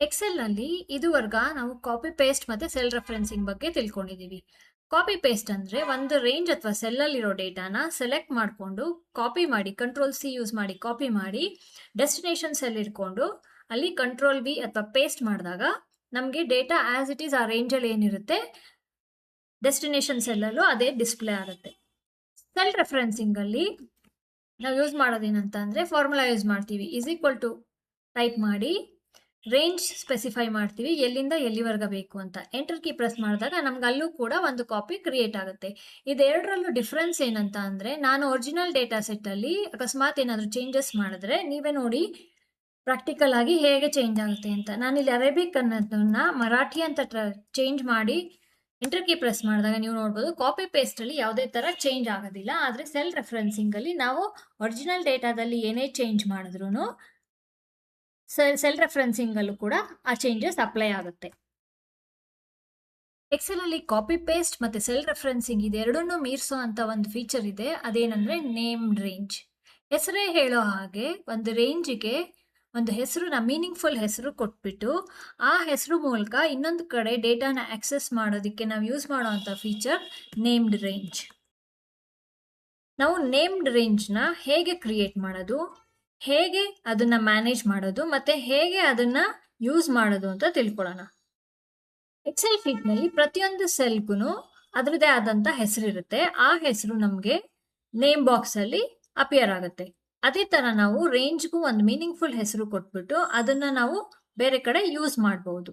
ಎಕ್ಸೆಲ್‌ನಲ್ಲಿ ಇದುವರೆಗ ನಾವು copy paste ಮತ್ತೆ cell referencing ಬಗ್ಗೆ ತಿಳ್ಕೊಂಡಿದ್ದೀವಿ. ಕಾಪಿ ಪೇಸ್ಟ್ ಅಂದ್ರೆ ಒಂದು ರೇಂಜ್ ಅಥವಾ ಸೆಲ್ಲಲ್ಲಿರೋ ಡೇಟಾನ ಸೆಲೆಕ್ಟ್ ಮಾಡಿಕೊಂಡು ಕಾಪಿ ಮಾಡಿ ಕಂಟ್ರೋಲ್ ಸಿ ಯೂಸ್ ಮಾಡಿ ಕಾಪಿ ಮಾಡಿ ಡೆಸ್ಟಿನೇಷನ್ ಸೆಲ್ ಇಟ್ಕೊಂಡು ಅಲ್ಲಿ ಕಂಟ್ರೋಲ್ ವಿ ಅಥವಾ ಪೇಸ್ಟ್ ಮಾಡಿದಾಗ ನಮಗೆ ಡೇಟಾ ಆಸ್ ಇಟ್ ಈಸ್ ಆ ರೇಂಜಲ್ಲಿ ಏನಿರುತ್ತೆ ಡೆಸ್ಟಿನೇಷನ್ ಸೆಲ್ಲಲ್ಲೂ ಅದೇ ಡಿಸ್ಪ್ಲೇ ಆಗುತ್ತೆ. ಸೆಲ್ ರೆಫರೆನ್ಸಿಂಗ್ ಅಲ್ಲಿ ನಾವು ಯೂಸ್ ಮಾಡೋದೇನಂತ ಅಂದ್ರೆ ಫಾರ್ಮುಲಾ ಯೂಸ್ ಮಾಡ್ತೀವಿ. ಈಸ್ ಈಕ್ವಲ್ ಟು ಟೈಪ್ ಮಾಡಿ ರೇಂಜ್ ಸ್ಪೆಸಿಫೈ ಮಾಡ್ತೀವಿ, ಎಲ್ಲಿಂದ ಎಲ್ಲಿವರೆಗೆ ಬೇಕು ಅಂತ. ಎಂಟರ್ ಕೀ ಪ್ರೆಸ್ ಮಾಡಿದಾಗ ನಮ್ಗೆ ಅಲ್ಲೂ ಕೂಡ ಒಂದು ಕಾಪಿ ಕ್ರಿಯೇಟ್ ಆಗುತ್ತೆ. ಇದೆರಡರಲ್ಲೂ ಡಿಫ್ರೆನ್ಸ್ ಏನಂತ ಅಂದ್ರೆ, ನಾನು ಒರಿಜಿನಲ್ ಡೇಟಾ ಸೆಟ್ ಅಲ್ಲಿ ಅಕಸ್ಮಾತ್ ಏನಾದರೂ ಚೇಂಜಸ್ ಮಾಡಿದ್ರೆ ನೀವೇ ನೋಡಿ ಪ್ರಾಕ್ಟಿಕಲ್ ಆಗಿ ಹೇಗೆ ಚೇಂಜ್ ಆಗುತ್ತೆ ಅಂತ. ನಾನಿಲ್ಲಿ ಅರೇಬಿಕ್ ಅನ್ನೋದನ್ನ ಮರಾಠಿ ಅಂತ ಚೇಂಜ್ ಮಾಡಿ ಎಂಟರ್ ಕೀ ಪ್ರೆಸ್ ಮಾಡಿದಾಗ ನೀವು ನೋಡ್ಬೋದು ಕಾಪಿ ಪೇಸ್ಟ್ ಅಲ್ಲಿ ಯಾವುದೇ ತರ ಚೇಂಜ್ ಆಗೋದಿಲ್ಲ. ಆದ್ರೆ ಸೆಲ್ ರೆಫರೆನ್ಸಿಂಗ್ ಅಲ್ಲಿ ನಾವು ಒರಿಜಿನಲ್ ಡೇಟಾದಲ್ಲಿ ಏನೇ ಚೇಂಜ್ ಮಾಡಿದ್ರು ಸೆಲ್ ರೆಫರೆನ್ಸಿಂಗ್ ಅಲ್ಲೂ ಕೂಡ ಆ ಚೇಂಜಸ್ ಅಪ್ಲೈ ಆಗುತ್ತೆ. ಎಕ್ಸೆಲ್ ಅಲ್ಲಿ ಕಾಪಿ ಪೇಸ್ಟ್ ಮತ್ತೆ ಸೆಲ್ ರೆಫರೆನ್ಸಿಂಗ್ ಇದೆರಡನ್ನೂ ಮೀರಿಸೋ ಅಂತ ಒಂದು ಫೀಚರ್ ಇದೆ. ಅದೇನಂದ್ರೆ ನೇಮ್ಡ್ ರೇಂಜ್. ಹೆಸರೇ ಹೇಳೋ ಹಾಗೆ ಒಂದು ರೇಂಜ್ಗೆ ಒಂದು ಹೆಸರುನ ಮೀನಿಂಗ್ಫುಲ್ ಹೆಸರು ಕೊಟ್ಬಿಟ್ಟು ಆ ಹೆಸರು ಮೂಲಕ ಇನ್ನೊಂದು ಕಡೆ ಡೇಟಾನ ಆಕ್ಸೆಸ್ ಮಾಡೋದಕ್ಕೆ ನಾವು ಯೂಸ್ ಮಾಡುವಂಥ ಫೀಚರ್ ನೇಮ್ಡ್ ರೇಂಜ್. ನಾವು ನೇಮ್ಡ್ ರೇಂಜ್ನ ಹೇಗೆ ಕ್ರಿಯೇಟ್ ಮಾಡೋದು, ಹೇಗೆ ಅದನ್ನ ಮ್ಯಾನೇಜ್ ಮಾಡೋದು ಮತ್ತೆ ಹೇಗೆ ಅದನ್ನ ಯೂಸ್ ಮಾಡೋದು ಅಂತ ತಿಳ್ಕೊಳ್ಳೋಣ. ಎಕ್ಸೆಲ್ ಶೀಟ್ನಲ್ಲಿ ಪ್ರತಿಯೊಂದು ಸೆಲ್ಗೂ ಅದರದೇ ಆದಂತ ಹೆಸರಿರುತ್ತೆ. ಆ ಹೆಸರು ನಮಗೆ ನೇಮ್ ಬಾಕ್ಸ್ ಅಲ್ಲಿ ಅಪಿಯರ್ ಆಗುತ್ತೆ. ಅದೇ ತರ ನಾವು ರೇಂಜ್ಗೂ ಒಂದು ಮೀನಿಂಗ್ಫುಲ್ ಹೆಸರು ಕೊಟ್ಬಿಟ್ಟು ಅದನ್ನ ನಾವು ಬೇರೆ ಕಡೆ ಯೂಸ್ ಮಾಡಬಹುದು.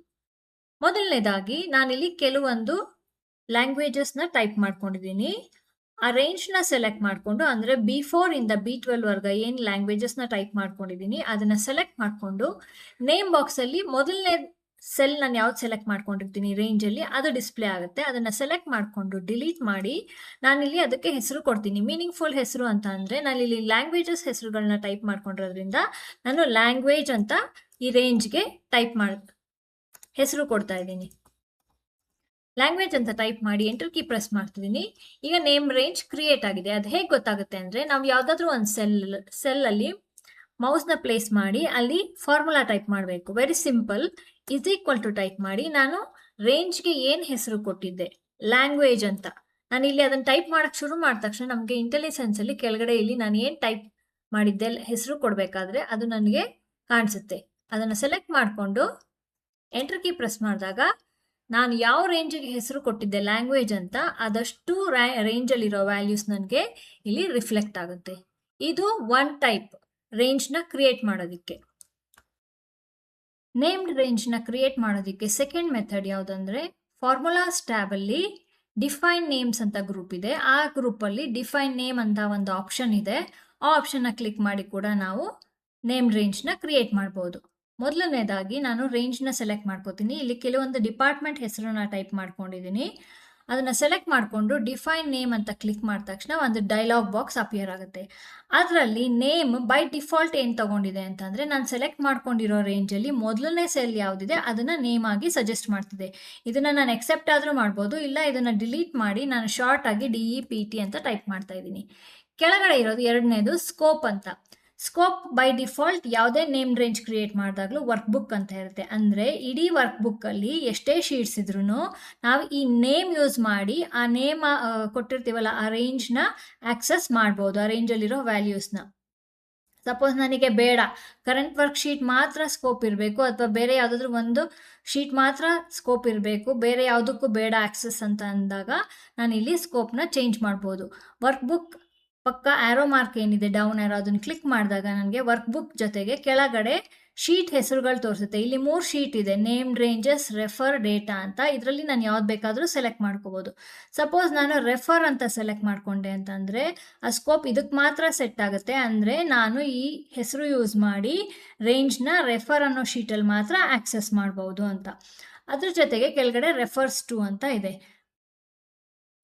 ಮೊದಲನೇದಾಗಿ ನಾನಿಲ್ಲಿ ಕೆಲವೊಂದು ಲ್ಯಾಂಗ್ವೇಜಸ್ನ ಟೈಪ್ ಮಾಡ್ಕೊಂಡಿದ್ದೀನಿ. ಆ ರೇಂಜ್ನ ಸೆಲೆಕ್ಟ್ ಮಾಡಿಕೊಂಡು ಅಂದರೆ B4 ಇಂದ B12 ವರ್ಗ ಏನು ಲ್ಯಾಂಗ್ವೇಜಸ್ನ ಟೈಪ್ ಮಾಡ್ಕೊಂಡಿದ್ದೀನಿ ಅದನ್ನು ಸೆಲೆಕ್ಟ್ ಮಾಡಿಕೊಂಡು ನೇಮ್ ಬಾಕ್ಸಲ್ಲಿ ಮೊದಲನೇ ಸೆಲ್ ನಾನು ಯಾವ್ದು ಸೆಲೆಕ್ಟ್ ಮಾಡ್ಕೊಂಡಿರ್ತೀನಿ ರೇಂಜಲ್ಲಿ ಅದು ಡಿಸ್ಪ್ಲೇ ಆಗುತ್ತೆ. ಅದನ್ನು ಸೆಲೆಕ್ಟ್ ಮಾಡಿಕೊಂಡು ಡಿಲೀಟ್ ಮಾಡಿ ನಾನಿಲ್ಲಿ ಅದಕ್ಕೆ ಹೆಸರು ಕೊಡ್ತೀನಿ. ಮೀನಿಂಗ್ಫುಲ್ ಹೆಸರು ಅಂತ ಅಂದರೆ ನಾನಿಲ್ಲಿ ಲ್ಯಾಂಗ್ವೇಜಸ್ ಹೆಸರುಗಳನ್ನ ಟೈಪ್ ಮಾಡ್ಕೊಂಡಿರೋದ್ರಿಂದ ನಾನು ಲ್ಯಾಂಗ್ವೇಜ್ ಅಂತ ಈ ರೇಂಜ್ಗೆ ಟೈಪ್ ಹೆಸರು ಕೊಡ್ತಾ ಇದ್ದೀನಿ. ಲ್ಯಾಂಗ್ವೇಜ್ ಅಂತ ಟೈಪ್ ಮಾಡಿ ಎಂಟರ್ ಕೀ ಪ್ರೆಸ್ ಮಾಡ್ತಿದ್ದೀನಿ. ಈಗ ನೇಮ್ ರೇಂಜ್ ಕ್ರಿಯೇಟ್ ಆಗಿದೆ. ಅದು ಹೇಗೆ ಗೊತ್ತಾಗುತ್ತೆ ಅಂದರೆ, ನಾವು ಯಾವುದಾದ್ರೂ ಒಂದು ಸೆಲ್ಲಲ್ಲಿ ಮೌಸ್ನ ಪ್ಲೇಸ್ ಮಾಡಿ ಅಲ್ಲಿ ಫಾರ್ಮುಲಾ ಟೈಪ್ ಮಾಡಬೇಕು. Very simple. Is equal to type ಮಾಡಿ ನಾನು ರೇಂಜ್ಗೆ ಏನು ಹೆಸರು ಕೊಟ್ಟಿದ್ದೆ ಲ್ಯಾಂಗ್ವೇಜ್ ಅಂತ ನಾನು ಇಲ್ಲಿ ಅದನ್ನು ಟೈಪ್ ಮಾಡೋಕ್ಕೆ ಶುರು ಮಾಡಿದ ತಕ್ಷಣ ನಮಗೆ ಇಂಟೆಲಿಜೆನ್ಸಲ್ಲಿ ಕೆಳಗಡೆ ಇಲ್ಲಿ ನಾನು ಏನು ಟೈಪ್ ಮಾಡಿದ್ದೆ ಹೆಸರು ಕೊಡಬೇಕಾದ್ರೆ ಅದು ನನಗೆ ಕಾಣಿಸುತ್ತೆ. ಅದನ್ನು ಸೆಲೆಕ್ಟ್ ಮಾಡಿಕೊಂಡು ಎಂಟರ್ ಕೀ ಪ್ರೆಸ್ ಮಾಡಿದಾಗ ನಾನು ಯಾವ ರೇಂಜಿಗೆ ಹೆಸರು ಕೊಟ್ಟಿದ್ದೆ ಲ್ಯಾಂಗ್ವೇಜ್ ಅಂತ ಅದಷ್ಟು ರೇಂಜಲ್ಲಿರೋ ವ್ಯಾಲ್ಯೂಸ್ ನನಗೆ ಇಲ್ಲಿ ರಿಫ್ಲೆಕ್ಟ್ ಆಗುತ್ತೆ. ಇದು ಒನ್ ಟೈಪ್ ರೇಂಜ್ನ ಕ್ರಿಯೇಟ್ ಮಾಡೋದಕ್ಕೆ. ನೇಮ್ಡ್ ರೇಂಜ್ನ ಕ್ರಿಯೇಟ್ ಮಾಡೋದಕ್ಕೆ ಸೆಕೆಂಡ್ ಮೆಥಡ್ ಯಾವುದಂದ್ರೆ ಫಾರ್ಮುಲಾಸ್ ಟ್ಯಾಬಲ್ಲಿ ಡಿಫೈನ್ ನೇಮ್ಸ್ ಅಂತ ಗ್ರೂಪ್ ಇದೆ. ಆ ಗ್ರೂಪಲ್ಲಿ ಡಿಫೈನ್ ನೇಮ್ ಅಂತ ಒಂದು ಆಪ್ಷನ್ ಇದೆ. ಆ ಆಪ್ಷನ್ನ ಕ್ಲಿಕ್ ಮಾಡಿ ಕೂಡ ನಾವು ನೇಮ್ಡ್ ರೇಂಜ್ನ ಕ್ರಿಯೇಟ್ ಮಾಡ್ಬೋದು. ಮೊದಲನೇದಾಗಿ ನಾನು ರೇಂಜ್ನ ಸೆಲೆಕ್ಟ್ ಮಾಡ್ಕೋತೀನಿ. ಇಲ್ಲಿ ಕೆಲವೊಂದು ಡಿಪಾರ್ಟ್ಮೆಂಟ್ ಹೆಸರನ್ನ ಟೈಪ್ ಮಾಡ್ಕೊಂಡಿದ್ದೀನಿ. ಅದನ್ನು ಸೆಲೆಕ್ಟ್ ಮಾಡಿಕೊಂಡು ಡಿಫೈನ್ ನೇಮ್ ಅಂತ ಕ್ಲಿಕ್ ಮಾಡಿದ ತಕ್ಷಣ ಒಂದು ಡೈಲಾಗ್ ಬಾಕ್ಸ್ ಅಪಿಯರ್ ಆಗುತ್ತೆ. ಅದರಲ್ಲಿ ನೇಮ್ ಬೈ ಡಿಫಾಲ್ಟ್ ಏನು ತಗೊಂಡಿದೆ ಅಂತಂದರೆ ನಾನು ಸೆಲೆಕ್ಟ್ ಮಾಡ್ಕೊಂಡಿರೋ ರೇಂಜಲ್ಲಿ ಮೊದಲನೇ ಸೆಲ್ ಯಾವುದಿದೆ ಅದನ್ನು ನೇಮ್ ಆಗಿ ಸಜೆಸ್ಟ್ ಮಾಡ್ತಿದೆ. ಇದನ್ನು ನಾನು ಎಕ್ಸೆಪ್ಟ್ ಆದರೂ ಮಾಡ್ಬೋದು, ಇಲ್ಲ ಇದನ್ನು ಡಿಲೀಟ್ ಮಾಡಿ ನಾನು ಶಾರ್ಟ್ ಆಗಿ DEPT ಅಂತ ಟೈಪ್ ಮಾಡ್ತಾ ಇದ್ದೀನಿ. ಕೆಳಗಡೆ ಇರೋದು ಎರಡನೇದು ಸ್ಕೋಪ್ ಅಂತ. ಸ್ಕೋಪ್ ಬೈ ಡಿಫಾಲ್ಟ್ ಯಾವುದೇ ನೇಮ್ ರೇಂಜ್ ಕ್ರಿಯೇಟ್ ಮಾಡಿದಾಗಲೂ ವರ್ಕ್ ಬುಕ್ ಅಂತ ಇರುತ್ತೆ. ಅಂದರೆ ಇಡೀ ವರ್ಕ್ ಬುಕ್ಕಲ್ಲಿ ಎಷ್ಟೇ ಶೀಟ್ಸ್ ಇದ್ರೂ ನಾವು ಈ ನೇಮ್ ಯೂಸ್ ಮಾಡಿ ಆ ನೇಮ್ ಕೊಟ್ಟಿರ್ತೀವಲ್ಲ ಆ ರೇಂಜ್ನ ಆಕ್ಸೆಸ್ ಮಾಡ್ಬೋದು, ಆ ರೇಂಜಲ್ಲಿರೋ ವ್ಯಾಲ್ಯೂಸ್ನ. ಸಪೋಸ್ ನನಗೆ ಬೇಡ ಕರೆಂಟ್ ವರ್ಕ್ ಶೀಟ್ ಮಾತ್ರ ಸ್ಕೋಪ್ ಇರಬೇಕು ಅಥವಾ ಬೇರೆ ಯಾವುದಾದ್ರೂ ಒಂದು ಶೀಟ್ ಮಾತ್ರ ಸ್ಕೋಪ್ ಇರಬೇಕು, ಬೇರೆ ಯಾವುದಕ್ಕೂ ಬೇಡ ಆಕ್ಸೆಸ್ ಅಂತ ಅಂದಾಗ ನಾನಿಲ್ಲಿ ಸ್ಕೋಪ್ನ ಚೇಂಜ್ ಮಾಡ್ಬೋದು. ವರ್ಕ್ ಬುಕ್ ಪಕ್ಕ ಆರೋ ಮಾರ್ಕ್ ಏನಿದೆ ಡೌನ್ ಆರೋ ಅದನ್ನು ಕ್ಲಿಕ್ ಮಾಡಿದಾಗ ನನಗೆ ವರ್ಕ್ ಬುಕ್ ಜೊತೆಗೆ ಕೆಳಗಡೆ ಶೀಟ್ ಹೆಸರುಗಳು ತೋರಿಸುತ್ತೆ. ಇಲ್ಲಿ 3 ಶೀಟ್ ಇದೆ, ನೇಮ್ಡ್ ರೇಂಜಸ್, ರೆಫರ್, ಡೇಟಾ ಅಂತ. ಇದರಲ್ಲಿ ನಾನು ಯಾವ್ದು ಬೇಕಾದರೂ ಸೆಲೆಕ್ಟ್ ಮಾಡ್ಕೋಬೋದು. ಸಪೋಸ್ ನಾನು ರೆಫರ್ ಅಂತ ಸೆಲೆಕ್ಟ್ ಮಾಡಿಕೊಂಡೆ ಅಂತಂದರೆ ಆ ಸ್ಕೋಪ್ ಇದಕ್ಕೆ ಮಾತ್ರ ಸೆಟ್ ಆಗುತ್ತೆ. ಅಂದರೆ ನಾನು ಈ ಹೆಸರು ಯೂಸ್ ಮಾಡಿ ರೇಂಜ್ನ ರೆಫರ್ ಅನ್ನೋ ಶೀಟಲ್ಲಿ ಮಾತ್ರ ಆಕ್ಸೆಸ್ ಮಾಡ್ಬೋದು ಅಂತ. ಅದ್ರ ಜೊತೆಗೆ ಕೆಳಗಡೆ ರೆಫರ್ಸ್ ಟು ಅಂತ ಇದೆ.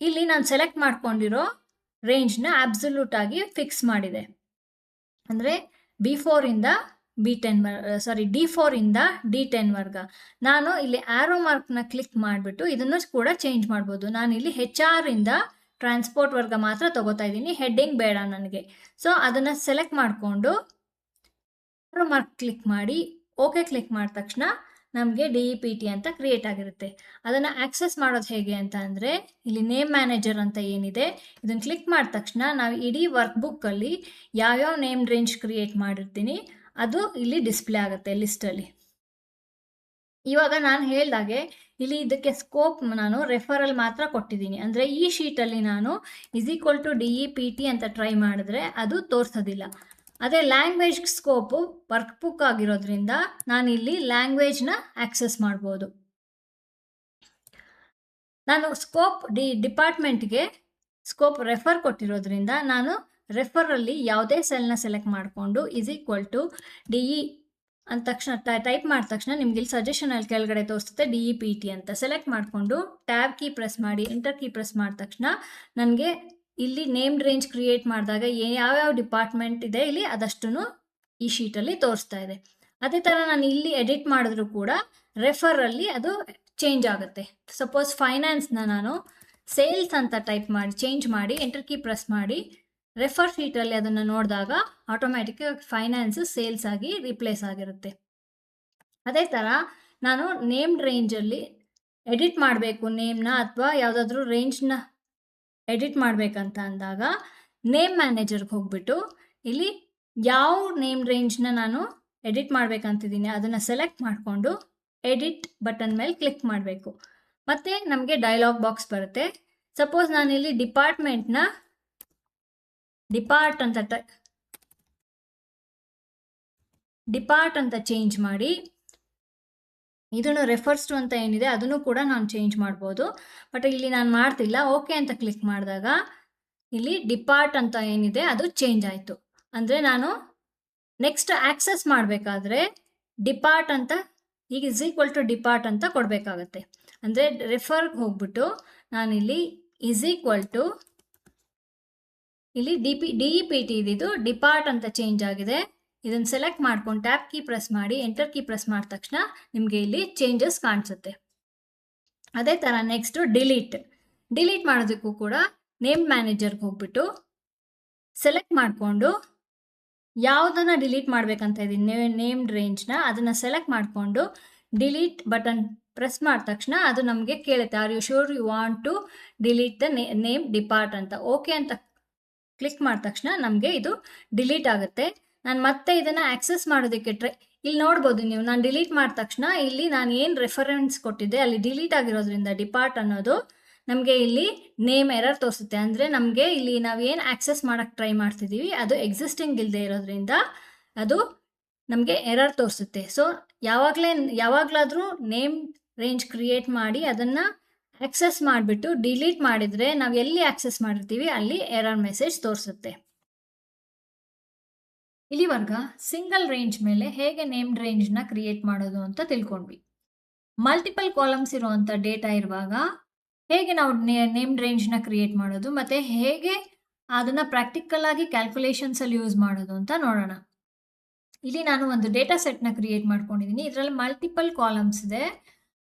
ಇಲ್ಲಿ ನಾನು ಸೆಲೆಕ್ಟ್ ಮಾಡ್ಕೊಂಡಿರೋ ರೇಂಜ್ನ ಅಬ್ಸಲ್ಯೂಟ್ ಆಗಿ ಫಿಕ್ಸ್ ಮಾಡಿದೆ. ಅಂದರೆ D4 ಇಂದ D10 ವರ್ಗ. ನಾನು ಇಲ್ಲಿ ಆರೋ ಮಾರ್ಕ್ನ ಕ್ಲಿಕ್ ಮಾಡಿಬಿಟ್ಟು ಇದನ್ನು ಕೂಡ ಚೇಂಜ್ ಮಾಡ್ಬೋದು. ನಾನು ಇಲ್ಲಿ HR ಇಂದ ಟ್ರಾನ್ಸ್ಪೋರ್ಟ್ ವರ್ಗ ಮಾತ್ರ ತಗೋತಾ ಇದ್ದೀನಿ, ಹೆಡ್ಡಿಂಗ್ ಬೇಡ ನನಗೆ. ಸೊ ಅದನ್ನು ಸೆಲೆಕ್ಟ್ ಮಾಡಿಕೊಂಡು ಆರೋ ಮಾರ್ಕ್ ಕ್ಲಿಕ್ ಮಾಡಿ ಓಕೆ ಕ್ಲಿಕ್ ಮಾಡಿದ ತಕ್ಷಣ ನಮಗೆ DEPT ಅಂತ ಕ್ರಿಯೇಟ್ ಆಗಿರುತ್ತೆ. ಅದನ್ನು ಆಕ್ಸೆಸ್ ಮಾಡೋದು ಹೇಗೆ ಅಂತ ಅಂದರೆ, ಇಲ್ಲಿ ನೇಮ್ ಮ್ಯಾನೇಜರ್ ಅಂತ ಏನಿದೆ ಇದನ್ನು ಕ್ಲಿಕ್ ಮಾಡಿದ ತಕ್ಷಣ ನಾವು ಇಡೀ ವರ್ಕ್ ಬುಕ್ಕಲ್ಲಿ ಯಾವ್ಯಾವ ನೇಮ್ ರೇಂಜ್ ಕ್ರಿಯೇಟ್ ಮಾಡಿರ್ತೀನಿ ಅದು ಇಲ್ಲಿ ಡಿಸ್ಪ್ಲೇ ಆಗುತ್ತೆ ಲಿಸ್ಟಲ್ಲಿ. ಇವಾಗ ನಾನು ಹೇಳ್ದಾಗೆ ಇಲ್ಲಿ ಇದಕ್ಕೆ ಸ್ಕೋಪ್ ನಾನು ರೆಫರಲ್ ಮಾತ್ರ ಕೊಟ್ಟಿದ್ದೀನಿ. ಅಂದರೆ ಈ ಶೀಟಲ್ಲಿ ನಾನು =DEPT ಅಂತ ಟ್ರೈ ಮಾಡಿದ್ರೆ ಅದು ತೋರಿಸೋದಿಲ್ಲ. ಅದೇ ಲ್ಯಾಂಗ್ವೇಜ್ ಸ್ಕೋಪು ವರ್ಕ್ ಬುಕ್ ಆಗಿರೋದ್ರಿಂದ ನಾನಿಲ್ಲಿ ಲ್ಯಾಂಗ್ವೇಜ್ನ ಆಕ್ಸೆಸ್ ಮಾಡ್ಬೋದು. ನಾನು ಸ್ಕೋಪ್ ಡಿಪಾರ್ಟ್ಮೆಂಟ್ಗೆ ಸ್ಕೋಪ್ ರೆಫರ್ ಕೊಟ್ಟಿರೋದ್ರಿಂದ ನಾನು ರೆಫರಲ್ಲಿ ಯಾವುದೇ ಸೆಲ್ನ ಸೆಲೆಕ್ಟ್ ಮಾಡಿಕೊಂಡು =DE ಅಂದ ತಕ್ಷಣ ಟೈಪ್ ಮಾಡಿದ ತಕ್ಷಣ ನಿಮ್ಗೆ ಇಲ್ಲಿ ಸಜೆಷನಲ್ಲಿ ಕೆಳಗಡೆ ತೋರಿಸುತ್ತೆ DEPT ಅಂತ. ಸೆಲೆಕ್ಟ್ ಮಾಡಿಕೊಂಡು ಟ್ಯಾಬ್ ಕೀ ಪ್ರೆಸ್ ಮಾಡಿ ಎಂಟರ್ ಕೀ ಪ್ರೆಸ್ ಮಾಡಿದ ತಕ್ಷಣ ನನಗೆ ಇಲ್ಲಿ ನೇಮ್ ರೇಂಜ್ ಕ್ರಿಯೇಟ್ ಮಾಡಿದಾಗ ಯಾವ್ಯಾವ ಡಿಪಾರ್ಟ್ಮೆಂಟ್ ಇದೆ ಇಲ್ಲಿ ಅದಷ್ಟು ಈ ಶೀಟಲ್ಲಿ ತೋರಿಸ್ತಾ ಇದೆ. ಅದೇ ಥರ ನಾನು ಇಲ್ಲಿ ಎಡಿಟ್ ಮಾಡಿದ್ರು ಕೂಡ ರೆಫರಲ್ಲಿ ಅದು ಚೇಂಜ್ ಆಗುತ್ತೆ. ಸಪೋಸ್ ಫೈನಾನ್ಸ್ನ ನಾನು ಸೇಲ್ಸ್ ಅಂತ ಟೈಪ್ ಮಾಡಿ ಚೇಂಜ್ ಮಾಡಿ ಎಂಟರ್ ಕೀ ಪ್ರೆಸ್ ಮಾಡಿ ರೆಫರ್ ಶೀಟಲ್ಲಿ ಅದನ್ನು ನೋಡಿದಾಗ ಆಟೋಮ್ಯಾಟಿಕ್ ಫೈನಾನ್ಸ್ ಸೇಲ್ಸ್ ಆಗಿ ರಿಪ್ಲೇಸ್ ಆಗಿರುತ್ತೆ. ಅದೇ ಥರ ನಾನು ನೇಮ್ಡ್ ರೇಂಜಲ್ಲಿ ಎಡಿಟ್ ಮಾಡಬೇಕು ನೇಮ್ನ ಅಥವಾ ಯಾವುದಾದ್ರೂ ರೇಂಜ್ನ ಎಡಿಟ್ ಮಾಡಬೇಕಂತ ಅಂದಾಗ ನೇಮ್ ಮ್ಯಾನೇಜರ್ಗೆ ಹೋಗ್ಬಿಟ್ಟು ಇಲ್ಲಿ ಯಾವ ನೇಮ್ ರೇಂಜ್ನ ನಾನು ಎಡಿಟ್ ಮಾಡಬೇಕಂತಿದ್ದೀನಿ ಅದನ್ನು ಸೆಲೆಕ್ಟ್ ಮಾಡಿಕೊಂಡು ಎಡಿಟ್ ಬಟನ್ ಮೇಲೆ ಕ್ಲಿಕ್ ಮಾಡಬೇಕು. ಮತ್ತು ನಮಗೆ ಡೈಲಾಗ್ ಬಾಕ್ಸ್ ಬರುತ್ತೆ. ಸಪೋಸ್ ನಾನಿಲ್ಲಿ ಡಿಪಾರ್ಟ್ಮೆಂಟ್ನ ಡಿಪಾರ್ಟ್ ಅಂತ ಚೇಂಜ್ ಮಾಡಿ ಇದನ್ನು ರೆಫರ್ಸ್ ಟು ಅಂತ ಏನಿದೆ ಅದನ್ನು ಕೂಡ ನಾನು ಚೇಂಜ್ ಮಾಡ್ಬೋದು. ಬಟ್ ಇಲ್ಲಿ ನಾನು ಮಾಡ್ತಿಲ್ಲ. ಓಕೆ ಅಂತ ಕ್ಲಿಕ್ ಮಾಡಿದಾಗ ಇಲ್ಲಿ ಡಿಪಾರ್ಟ್ ಅಂತ ಏನಿದೆ ಅದು ಚೇಂಜ್ ಆಯಿತು. ಅಂದರೆ ನಾನು ನೆಕ್ಸ್ಟ್ ಆಕ್ಸೆಸ್ ಮಾಡಬೇಕಾದ್ರೆ ಡಿಪಾರ್ಟ್ ಅಂತ ಈಗ =ಡಿಪಾರ್ಟ್ ಅಂತ ಕೊಡಬೇಕಾಗತ್ತೆ. ಅಂದರೆ ರೆಫರ್ಗೆ ಹೋಗ್ಬಿಟ್ಟು ನಾನಿಲ್ಲಿ ಇಲ್ಲಿ DEPT ಇದ್ದಿದ್ದು ಡಿಪಾರ್ಟ್ ಅಂತ ಚೇಂಜ್ ಆಗಿದೆ. ಇದನ್ನು ಸೆಲೆಕ್ಟ್ ಮಾಡ್ಕೊಂಡು ಟ್ಯಾಬ್ ಕೀ ಪ್ರೆಸ್ ಮಾಡಿ ಎಂಟರ್ ಕೀ ಪ್ರೆಸ್ ಮಾಡಿದ ತಕ್ಷಣ ನಿಮಗೆ ಇಲ್ಲಿ ಚೇಂಜಸ್ ಕಾಣಿಸುತ್ತೆ. ಅದೇ ಥರ ನೆಕ್ಸ್ಟು ಡಿಲೀಟ್ ಮಾಡೋದಕ್ಕೂ ಕೂಡ ನೇಮ್ ಮ್ಯಾನೇಜರ್ಗೆ ಹೋಗ್ಬಿಟ್ಟು ಸೆಲೆಕ್ಟ್ ಮಾಡಿಕೊಂಡು ಯಾವುದನ್ನು ಡಿಲೀಟ್ ಮಾಡಬೇಕಂತ ಇದ್ದೀನಿ ನೇಮ್ಡ್ ರೇಂಜ್ನ ಅದನ್ನು ಸೆಲೆಕ್ಟ್ ಮಾಡಿಕೊಂಡು ಡಿಲೀಟ್ ಬಟನ್ ಪ್ರೆಸ್ ಮಾಡಿದ ತಕ್ಷಣ ಅದು ನಮಗೆ ಕೇಳುತ್ತೆ are you sure you want to delete the name depart ಅಂತ. ಓಕೆ ಅಂತ ಕ್ಲಿಕ್ ಮಾಡಿದ ತಕ್ಷಣ ನಮಗೆ ಇದು ಡಿಲೀಟ್ ಆಗುತ್ತೆ. ನಾನು ಮತ್ತೆ ಇದನ್ನು ಆಕ್ಸೆಸ್ ಮಾಡೋದಕ್ಕೆ ಇಲ್ಲಿ ನೋಡ್ಬೋದು ನೀವು ನಾನು ಡಿಲೀಟ್ ಮಾಡಿದ ತಕ್ಷಣ ಇಲ್ಲಿ ನಾನು ಏನು ರೆಫರೆನ್ಸ್ ಕೊಟ್ಟಿದ್ದೆ ಅಲ್ಲಿ ಡಿಲೀಟ್ ಆಗಿರೋದ್ರಿಂದ ಡಿಪಾರ್ಟ್ ಅನ್ನೋದು ನಮಗೆ ಇಲ್ಲಿ ನೇಮ್ ಎರರ್ ತೋರಿಸುತ್ತೆ. ಅಂದರೆ ನಮಗೆ ಇಲ್ಲಿ ನಾವು ಏನು ಆಕ್ಸೆಸ್ ಮಾಡೋಕ್ಕೆ ಟ್ರೈ ಮಾಡ್ತಿದ್ದೀವಿ ಅದು ಎಕ್ಸಿಸ್ಟಿಂಗ್ ಇಲ್ಲದೆ ಇರೋದ್ರಿಂದ ಅದು ನಮಗೆ ಎರರ್ ತೋರಿಸುತ್ತೆ. ಸೊ ಯಾವಾಗಲಾದರೂ ನೇಮ್ ರೇಂಜ್ ಕ್ರಿಯೇಟ್ ಮಾಡಿ ಅದನ್ನು ಆಕ್ಸೆಸ್ ಮಾಡಿಬಿಟ್ಟು ಡಿಲೀಟ್ ಮಾಡಿದರೆ ನಾವು ಎಲ್ಲಿ ಆಕ್ಸೆಸ್ ಮಾಡಿರ್ತೀವಿ ಅಲ್ಲಿ ಎರರ್ ಮೆಸೇಜ್ ತೋರಿಸುತ್ತೆ. ಇಲ್ಲಿವರೆಗ ಸಿಂಗಲ್ ರೇಂಜ್ ಮೇಲೆ ಹೇಗೆ ನೇಮ್ಡ್ ರೇಂಜ್ನ ಕ್ರಿಯೇಟ್ ಮಾಡೋದು ಅಂತ ತಿಳ್ಕೊಂಡ್ವಿ. ಮಲ್ಟಿಪಲ್ ಕಾಲಮ್ಸ್ ಇರುವಂಥ ಡೇಟಾ ಇರುವಾಗ ಹೇಗೆ ನಾವು ನೇಮ್ಡ್ ರೇಂಜ್ನ ಕ್ರಿಯೇಟ್ ಮಾಡೋದು ಮತ್ತು ಹೇಗೆ ಅದನ್ನು ಪ್ರಾಕ್ಟಿಕಲ್ ಆಗಿ ಕ್ಯಾಲ್ಕುಲೇಷನ್ಸಲ್ಲಿ ಯೂಸ್ ಮಾಡೋದು ಅಂತ ನೋಡೋಣ. ಇಲ್ಲಿ ನಾನು ಒಂದು ಡೇಟಾ ಸೆಟ್ನ ಕ್ರಿಯೇಟ್ ಮಾಡ್ಕೊಂಡಿದ್ದೀನಿ. ಇದರಲ್ಲಿ ಮಲ್ಟಿಪಲ್ ಕಾಲಮ್ಸ್ ಇದೆ.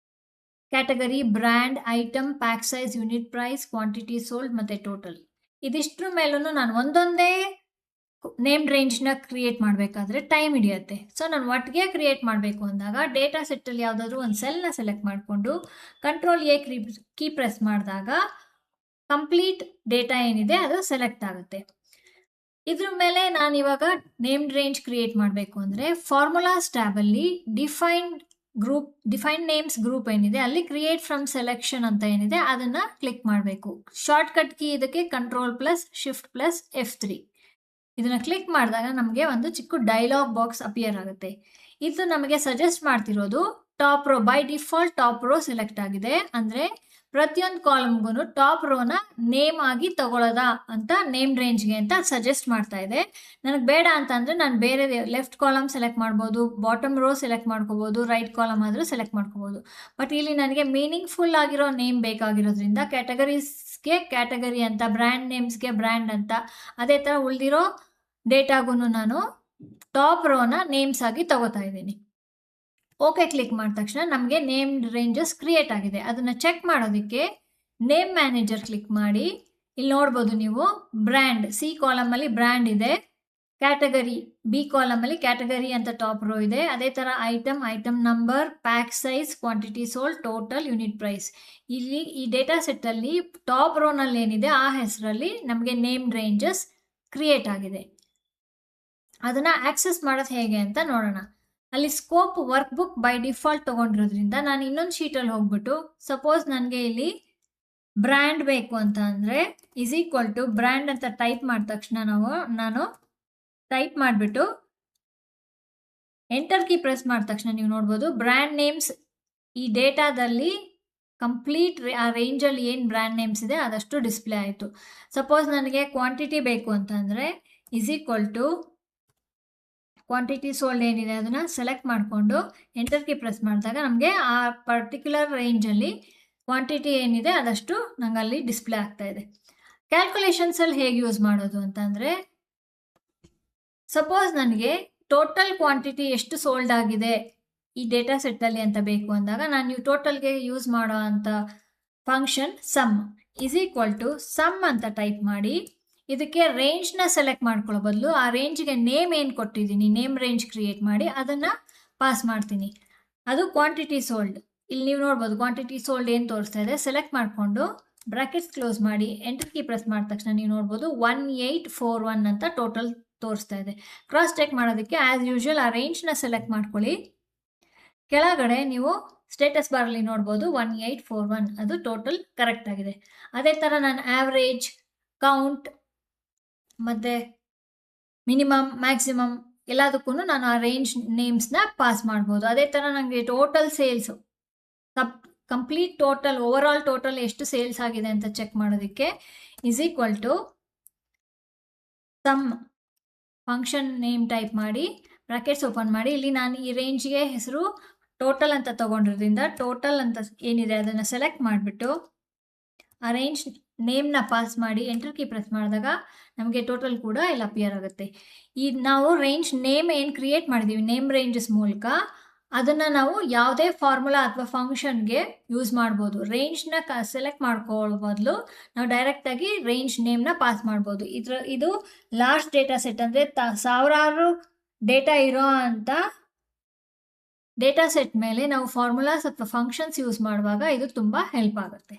Category, brand, item, pack size, unit price, quantity sold ಮತ್ತು ಟೋಟಲ್. ಇದಿಷ್ಟ್ರ ಮೇಲೂ ನಾನು ಒಂದೊಂದೇ ನೇಮ್ಡ್ ರೇಂಜ್ನ ಕ್ರಿಯೇಟ್ ಮಾಡಬೇಕಾದ್ರೆ ಟೈಮ್ ಹಿಡಿಯುತ್ತೆ. ಸೊ ನಾನು ಒಟ್ಟಿಗೆ ಕ್ರಿಯೇಟ್ ಮಾಡಬೇಕು ಅಂದಾಗ ಡೇಟಾ ಸೆಟ್ಟಲ್ಲಿ ಯಾವುದಾದ್ರೂ ಒಂದು ಸೆಲ್ನ ಸೆಲೆಕ್ಟ್ ಮಾಡಿಕೊಂಡು Ctrl+A ಕೀ ಪ್ರೆಸ್ ಮಾಡಿದಾಗ ಕಂಪ್ಲೀಟ್ ಡೇಟಾ ಏನಿದೆ ಅದು ಸೆಲೆಕ್ಟ್ ಆಗುತ್ತೆ. ಇದ್ರ ಮೇಲೆ ನಾನು ಇವಾಗ ನೇಮ್ಡ್ ರೇಂಜ್ ಕ್ರಿಯೇಟ್ ಮಾಡಬೇಕು ಅಂದರೆ ಫಾರ್ಮುಲಾಸ್ ಟ್ಯಾಬಲ್ಲಿ ಡಿಫೈನ್ ನೇಮ್ಸ್ ಗ್ರೂಪ್ ಏನಿದೆ ಅಲ್ಲಿ ಕ್ರಿಯೇಟ್ ಫ್ರಮ್ ಸೆಲೆಕ್ಷನ್ ಅಂತ ಏನಿದೆ ಅದನ್ನು ಕ್ಲಿಕ್ ಮಾಡಬೇಕು. ಶಾರ್ಟ್ಕಟ್ ಕೀ ಇದಕ್ಕೆ Ctrl+Shift+F3. ಇದನ್ನು ಕ್ಲಿಕ್ ಮಾಡಿದಾಗ ನಮಗೆ ಒಂದು ಚಿಕ್ಕ ಡೈಲಾಗ್ ಬಾಕ್ಸ್ ಅಪಿಯರ್ ಆಗುತ್ತೆ. ಇದು ನಮಗೆ ಸಜೆಸ್ಟ್ ಮಾಡ್ತಿರೋದು top row. By default top row select ಆಗಿದೆ. ಅಂದರೆ ಪ್ರತಿಯೊಂದು ಕಾಲಮ್ಗೂ ಟಾಪ್ ರೋನ ನೇಮ್ ಆಗಿ ತಗೊಳ್ಳೋದಾ ಅಂತ ನೇಮ್ ರೇಂಜ್ಗೆ ಅಂತ ಸಜೆಸ್ಟ್ ಮಾಡ್ತಾ ಇದೆ. ನನಗೆ ಬೇಡ ಅಂತ ಅಂದರೆ ನಾನು ಬೇರೆ ಲೆಫ್ಟ್ ಕಾಲಮ್ ಸೆಲೆಕ್ಟ್ ಮಾಡ್ಬೋದು, ಬಾಟಮ್ ರೋ ಸೆಲೆಕ್ಟ್ ಮಾಡ್ಕೋಬೋದು, ರೈಟ್ ಕಾಲಮ್ ಆದರೂ ಸೆಲೆಕ್ಟ್ ಮಾಡ್ಕೋಬೋದು. ಬಟ್ ಇಲ್ಲಿ ನನಗೆ ಮೀನಿಂಗ್ಫುಲ್ ಆಗಿರೋ ನೇಮ್ ಬೇಕಾಗಿರೋದ್ರಿಂದ ಕ್ಯಾಟಗರೀಸ್ಗೆ ಕ್ಯಾಟಗರಿ ಅಂತ, ಬ್ರ್ಯಾಂಡ್ ನೇಮ್ಸ್ಗೆ ಬ್ರ್ಯಾಂಡ್ ಅಂತ, ಅದೇ ಥರ ಉಳಿದಿರೋ ಡೇಟಾಗೂ ನಾನು ಟಾಪ್ ರೋನ ನೇಮ್ಸ್ ಆಗಿ ತಗೋತಾ ಇದ್ದೀನಿ. ಓಕೆ ಕ್ಲಿಕ್ ಮಾಡಿದ ತಕ್ಷಣ ನಮಗೆ ನೇಮ್ಡ್ ರೇಂಜಸ್ ಕ್ರಿಯೇಟ್ ಆಗಿದೆ. ಅದನ್ನು ಚೆಕ್ ಮಾಡೋದಕ್ಕೆ ನೇಮ್ ಮ್ಯಾನೇಜರ್ ಕ್ಲಿಕ್ ಮಾಡಿ ಇಲ್ಲಿ ನೋಡ್ಬೋದು ನೀವು ಬ್ರ್ಯಾಂಡ್ ಸಿ ಕಾಲಮಲ್ಲಿ ಬ್ರ್ಯಾಂಡ್ ಇದೆ, ಕ್ಯಾಟಗರಿ ಬಿ ಕಾಲಮಲ್ಲಿ ಕ್ಯಾಟಗರಿ ಅಂತ ಟಾಪ್ ರೋ ಇದೆ. ಅದೇ ಥರ item number, pack size, quantity sold, total, unit price. ಇಲ್ಲಿ ಈ ಡೇಟಾ ಸೆಟ್ಟಲ್ಲಿ ಟಾಪ್ ರೋನಲ್ಲಿ ಏನಿದೆ ಆ ಹೆಸರಲ್ಲಿ ನಮಗೆ ನೇಮ್ ರೇಂಜಸ್ ಕ್ರಿಯೇಟ್ ಆಗಿದೆ. ಅದನ್ನು ಆಕ್ಸೆಸ್ ಮಾಡೋದು ಹೇಗೆ ಅಂತ ನೋಡೋಣ. ಅಲ್ಲಿ scope workbook by default ತೊಗೊಂಡಿರೋದ್ರಿಂದ ನಾನು ಇನ್ನೊಂದು ಶೀಟಲ್ಲಿ ಹೋಗ್ಬಿಟ್ಟು, ಸಪೋಸ್ ನನಗೆ ಇಲ್ಲಿ ಬ್ರ್ಯಾಂಡ್ ಬೇಕು ಅಂತ ಅಂದರೆ = ಬ್ರ್ಯಾಂಡ್ ಅಂತ ಟೈಪ್ ಮಾಡಿದ ತಕ್ಷಣ ನಾನು ಟೈಪ್ ಮಾಡಿಬಿಟ್ಟು ಎಂಟರ್ ಕೀ ಪ್ರೆಸ್ ಮಾಡಿದ ತಕ್ಷಣ ನೀವು ನೋಡ್ಬೋದು ಬ್ರ್ಯಾಂಡ್ ನೇಮ್ಸ್ ಈ ಡೇಟಾದಲ್ಲಿ ಕಂಪ್ಲೀಟ್ ಆ ರೇಂಜಲ್ಲಿ ಏನು ಬ್ರ್ಯಾಂಡ್ ನೇಮ್ಸ್ ಇದೆ ಅದಷ್ಟು ಡಿಸ್ಪ್ಲೇ ಆಯಿತು. ಸಪೋಸ್ ನನಗೆ ಕ್ವಾಂಟಿಟಿ ಬೇಕು ಅಂತಂದರೆ ಕ್ವಾಂಟಿಟಿ ಸೋಲ್ಡ್ ಏನಿದೆ ಅದನ್ನು ಸೆಲೆಕ್ಟ್ ಮಾಡಿಕೊಂಡು ಎಂಟರ್ ಕೀ ಪ್ರೆಸ್ ಮಾಡಿದಾಗ ನಮಗೆ ಆ ಪರ್ಟಿಕ್ಯುಲರ್ ರೇಂಜಲ್ಲಿ ಕ್ವಾಂಟಿಟಿ ಏನಿದೆ ಅದಷ್ಟು ನಂಗೆ ಅಲ್ಲಿ ಡಿಸ್ಪ್ಲೇ ಆಗ್ತಾ ಇದೆ. ಕ್ಯಾಲ್ಕುಲೇಷನ್ಸಲ್ಲಿ ಹೇಗೆ ಯೂಸ್ ಮಾಡೋದು ಅಂತಂದರೆ, ಸಪೋಸ್ ನನಗೆ ಟೋಟಲ್ ಕ್ವಾಂಟಿಟಿ ಎಷ್ಟು ಸೋಲ್ಡ್ ಆಗಿದೆ ಈ ಡೇಟಾ ಸೆಟ್ಟಲ್ಲಿ ಅಂತ ಬೇಕು ಅಂದಾಗ ನಾನು ನೀವು ಟೋಟಲ್ಗೆ ಯೂಸ್ ಮಾಡೋ ಅಂಥ ಫಂಕ್ಷನ್ ಸಮ್ ಸಮ್ ಅಂತ ಟೈಪ್ ಮಾಡಿ ಇದಕ್ಕೆ ರೇಂಜ್ನ ಸೆಲೆಕ್ಟ್ ಮಾಡ್ಕೊಳ್ಳೋ ಬದಲು ಆ ರೇಂಜ್ಗೆ ನೇಮ್ ಏನು ಕೊಟ್ಟಿದ್ದೀನಿ, ನೇಮ್ ರೇಂಜ್ ಕ್ರಿಯೇಟ್ ಮಾಡಿ ಅದನ್ನು ಪಾಸ್ ಮಾಡ್ತೀನಿ. ಅದು ಕ್ವಾಂಟಿಟಿ ಸೋಲ್ಡ್. ಇಲ್ಲಿ ನೀವು ನೋಡ್ಬೋದು ಕ್ವಾಂಟಿಟಿ ಸೋಲ್ಡ್ ಏನು ತೋರಿಸ್ತಾ ಇದೆ. ಸೆಲೆಕ್ಟ್ ಮಾಡಿಕೊಂಡು ಬ್ರಾಕೆಟ್ಸ್ ಕ್ಲೋಸ್ ಮಾಡಿ ಎಂಟರ್ ಕೀ ಪ್ರೆಸ್ ಮಾಡಿದ ತಕ್ಷಣ ನೀವು ನೋಡ್ಬೋದು 1841 ಅಂತ ಟೋಟಲ್ ತೋರಿಸ್ತಾ ಇದೆ. ಕ್ರಾಸ್ ಚೆಕ್ ಮಾಡೋದಕ್ಕೆ ಆ್ಯಸ್ ಯೂಶುವಲ್ ಆ ರೇಂಜ್ನ ಸೆಲೆಕ್ಟ್ ಮಾಡ್ಕೊಳ್ಳಿ. ಕೆಳಗಡೆ ನೀವು ಸ್ಟೇಟಸ್ ಬಾರಲ್ಲಿ ನೋಡ್ಬೋದು 1841 ಅದು ಟೋಟಲ್ ಕರೆಕ್ಟ್ ಆಗಿದೆ. ಅದೇ ಥರ ನಾನು ಆ್ಯಾವ್ರೇಜ್, ಕೌಂಟ್ ಮತ್ತು ಮಿನಿಮಮ್, ಮ್ಯಾಕ್ಸಿಮಮ್ ಎಲ್ಲದಕ್ಕೂ ನಾನು ಆ ರೇಂಜ್ ನೇಮ್ಸ್ನ ಪಾಸ್ ಮಾಡ್ಬೋದು. ಅದೇ ಥರ ನನಗೆ total sales complete total over total ಎಷ್ಟು ಸೇಲ್ಸ್ ಆಗಿದೆ ಅಂತ ಚೆಕ್ ಮಾಡೋದಕ್ಕೆ ಸಮ್ ಫಂಕ್ಷನ್ ನೇಮ್ ಟೈಪ್ ಮಾಡಿ ಬ್ರಾಕೆಟ್ಸ್ ಓಪನ್ ಮಾಡಿ ಇಲ್ಲಿ ನಾನು ಈ ರೇಂಜ್ಗೆ ಹೆಸರು ಟೋಟಲ್ ಅಂತ ತೊಗೊಂಡಿರೋದ್ರಿಂದ ಟೋಟಲ್ ಅಂತ ಏನಿದೆ ಅದನ್ನು ಸೆಲೆಕ್ಟ್ ಮಾಡಿಬಿಟ್ಟು ಆ ರೇಂಜ್ ನೇಮ್ನ ಪಾಸ್ ಮಾಡಿ ಎಂಟರ್ ಕೀ ಪ್ರೆಸ್ ಮಾಡಿದಾಗ ನಮಗೆ ಟೋಟಲ್ ಕೂಡ ಇಲ್ಲಿ ಅಪಿಯರ್ ಆಗುತ್ತೆ. ಈ ನಾವು ರೇಂಜ್ ನೇಮ್ ಏನು ಕ್ರಿಯೇಟ್ ಮಾಡಿದ್ದೀವಿ ನೇಮ್ ರೇಂಜಸ್ ಮೂಲಕ ಅದನ್ನು ನಾವು ಯಾವುದೇ ಫಾರ್ಮುಲಾ ಅಥವಾ ಫಂಕ್ಷನ್ಗೆ ಯೂಸ್ ಮಾಡ್ಬೋದು. ರೇಂಜ್ನ ಸೆಲೆಕ್ಟ್ ಮಾಡ್ಕೊಳ್ಳೋ ಬದಲು ನಾವು ಡೈರೆಕ್ಟಾಗಿ ರೇಂಜ್ ನೇಮ್ನ ಪಾಸ್ ಮಾಡ್ಬೋದು. ಇದು ಲಾರ್ಜ್ ಡೇಟಾ ಸೆಟ್ ಅಂದರೆ ಸಾವಿರಾರು ಡೇಟಾ ಇರೋ ಅಂಥ ಡೇಟಾ ಸೆಟ್ ಮೇಲೆ ನಾವು ಫಾರ್ಮುಲಾಸ್ ಅಥವಾ ಫಂಕ್ಷನ್ಸ್ ಯೂಸ್ ಮಾಡುವಾಗ ಇದು ತುಂಬ ಹೆಲ್ಪ್ ಆಗುತ್ತೆ.